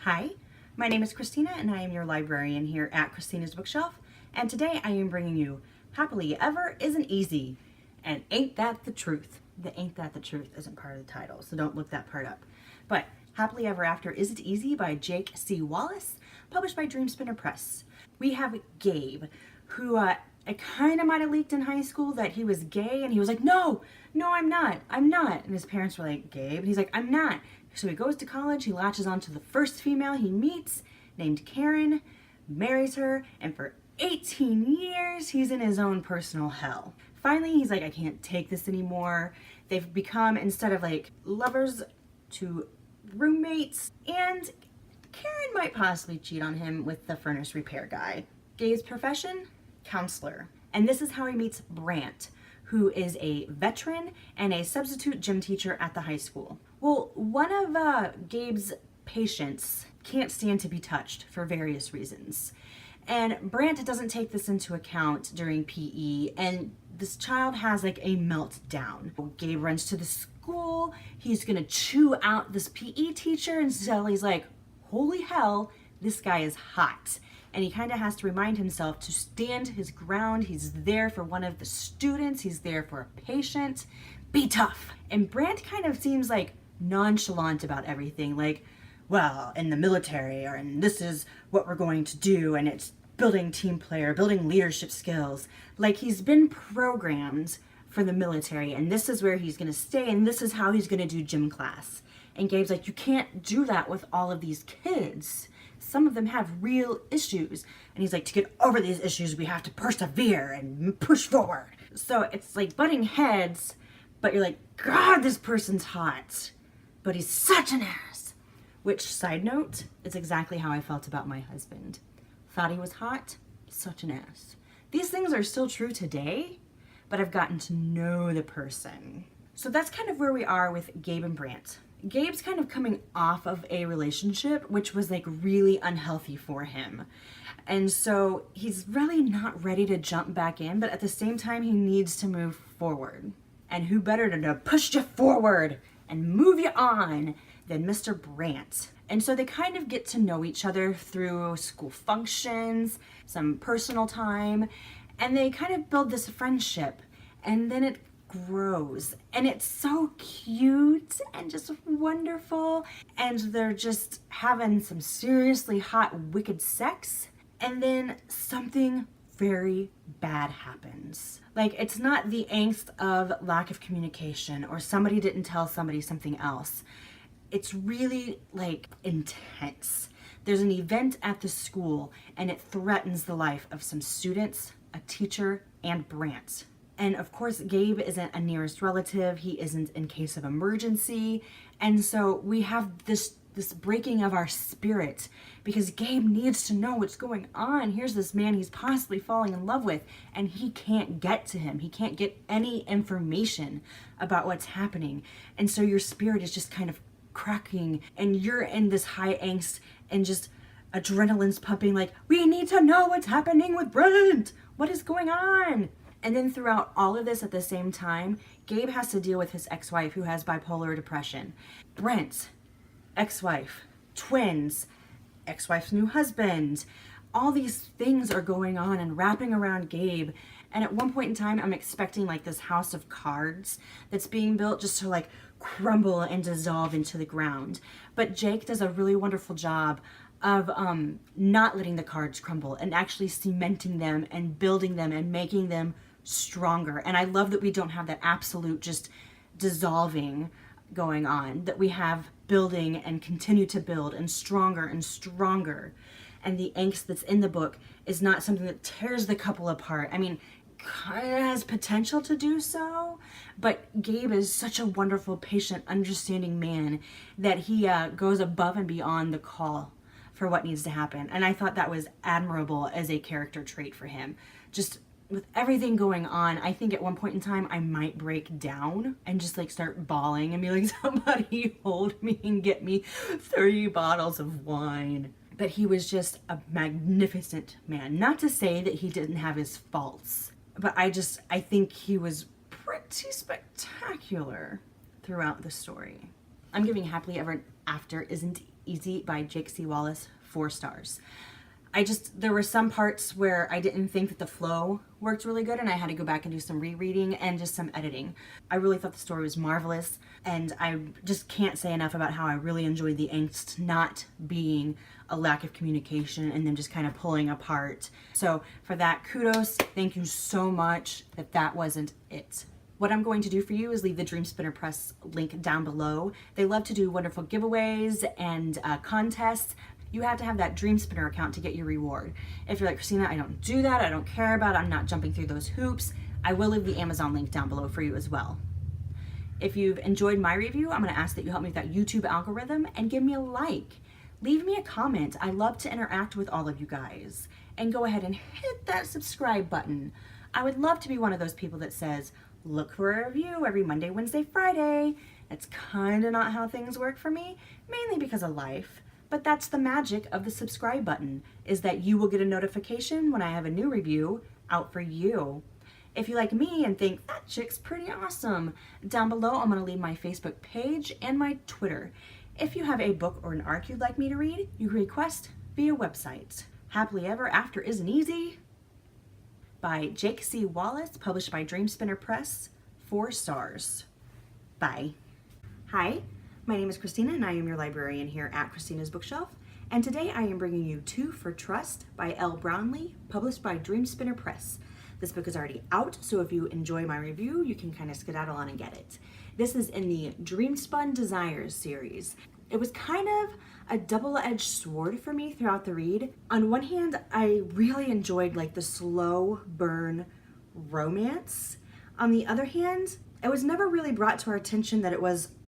Hi, my name is Christina and I am your librarian here at Christina's Bookshelf, and today I am bringing you Happily Ever Isn't Easy, and Ain't That the Truth. The Ain't That the Truth isn't part of the title, so don't look that part up. But Happily Ever After Isn't Easy by Jake C. Wallace, published by Dreamspinner Press. We have Gabe, who it kind of might have leaked in high school that he was gay, and he was like, no, I'm not. And his parents were like, Gabe? And he's like, I'm not. So he goes to college, he latches onto the first female he meets, named Karen, marries her, and for 18 years, he's in his own personal hell. Finally, he's like, I can't take this anymore. They've become, instead of like lovers, to roommates, and Karen might possibly cheat on him with the furnace repair guy. Gabe's profession? Counselor. And this is how he meets Brandt, who is a veteran and a substitute gym teacher at the high school. Well, one of Gabe's patients can't stand to be touched for various reasons. And Brandt doesn't take this into account during PE, and this child has like a meltdown. Gabe runs to the school, he's gonna chew out this PE teacher, and so he's like, holy hell, this guy is hot. And he kind of has to remind himself to stand his ground. He's there for one of the students, he's there for a patient. Be tough. And Brandt kind of seems like nonchalant about everything, like, well, in the military, and this is what we're going to do, and it's building team player, building leadership skills. Like he's been programmed for the military, and this is where he's gonna stay, and this is how he's gonna do gym class. And Gabe's like, you can't do that with all of these kids. Some of them have real issues. And he's like, to get over these issues, we have to persevere and push forward. So it's like butting heads, but you're like, God, this person's hot, but he's such an ass. Which, side note, is exactly how I felt about my husband. Thought he was hot, such an ass. These things are still true today, but I've gotten to know the person. So that's kind of where we are with Gabe and Brandt. Gabe's kind of coming off of a relationship which was like really unhealthy for him. And so he's really not ready to jump back in, but at the same time he needs to move forward. And who better to push you forward and move you on than Mr. Brandt. And so they kind of get to know each other through school functions, some personal time, and they kind of build this friendship. And then it grows, and it's so cute and just wonderful, and they're just having some seriously hot, wicked sex, and then something very bad happens. Like, it's not the angst of lack of communication or somebody didn't tell somebody something else. It's really like intense. There's an event at the school and it threatens the life of some students, a teacher, and Brandt. And of course, Gabe isn't a nearest relative. He isn't in case of emergency. And so we have this breaking of our spirit because Gabe needs to know what's going on. Here's this man he's possibly falling in love with, and he can't get to him. He can't get any information about what's happening. And so your spirit is just kind of cracking, and you're in this high angst and just adrenaline's pumping like, we need to know what's happening with Brent. What is going on? And then throughout all of this at the same time, Gabe has to deal with his ex-wife who has bipolar depression. Brent, ex-wife, twins, ex-wife's new husband. All these things are going on and wrapping around Gabe. And at one point in time, I'm expecting like this house of cards that's being built just to like crumble and dissolve into the ground. But Jake does a really wonderful job of not letting the cards crumble and actually cementing them and building them and making them stronger. And I love that we don't have that absolute just dissolving going on, that we have building and continue to build and stronger and stronger. And the angst that's in the book is not something that tears the couple apart. I mean, kind of has potential to do so, but Gabe is such a wonderful, patient, understanding man that he goes above and beyond the call for what needs to happen. And I thought that was admirable as a character trait for him. Just with everything going on, I think at one point in time I might break down and just like start bawling and be like, somebody hold me and get me 30 bottles of wine. But he was just a magnificent man. Not to say that he didn't have his faults, but I think he was pretty spectacular throughout the story. I'm giving Happily Ever After Isn't Easy by Jake C. Wallace, 4 stars. There were some parts where I didn't think that the flow worked really good, and I had to go back and do some rereading and just some editing. I really thought the story was marvelous, and I just can't say enough about how I really enjoyed the angst not being a lack of communication and them just kind of pulling apart. So for that, kudos. Thank you so much that wasn't it. What I'm going to do for you is leave the Dream Spinner Press link down below. They love to do wonderful giveaways and contests. You have to have that Dream Spinner account to get your reward. If you're like, Christina, I don't do that, I don't care about it, I'm not jumping through those hoops, I will leave the Amazon link down below for you as well. If you've enjoyed my review, I'm gonna ask that you help me with that YouTube algorithm and give me a like. Leave me a comment. I love to interact with all of you guys. And go ahead and hit that subscribe button. I would love to be one of those people that says, look for a review every Monday, Wednesday, Friday. That's kind of not how things work for me, mainly because of life. But that's the magic of the subscribe button, is that you will get a notification when I have a new review out for you. If you like me and think, that chick's pretty awesome, down below I'm going to leave my Facebook page and my Twitter. If you have a book or an arc you'd like me to read, you can request via website. Happily Ever After Isn't Easy by Jake C. Wallace, published by Dream Spinner Press, 4 stars. Bye. Hi, my name is Christina and I am your librarian here at Christina's Bookshelf. And today I am bringing you Two for Trust by L. Brownlee, published by Dream Spinner Press. This book is already out, so if you enjoy my review, you can kind of skedaddle on and get it. This is in the Dreamspun Desires series. It was kind of a double-edged sword for me throughout the read. On one hand, I really enjoyed like the slow burn romance. On the other hand, it was never really brought to our attention that it was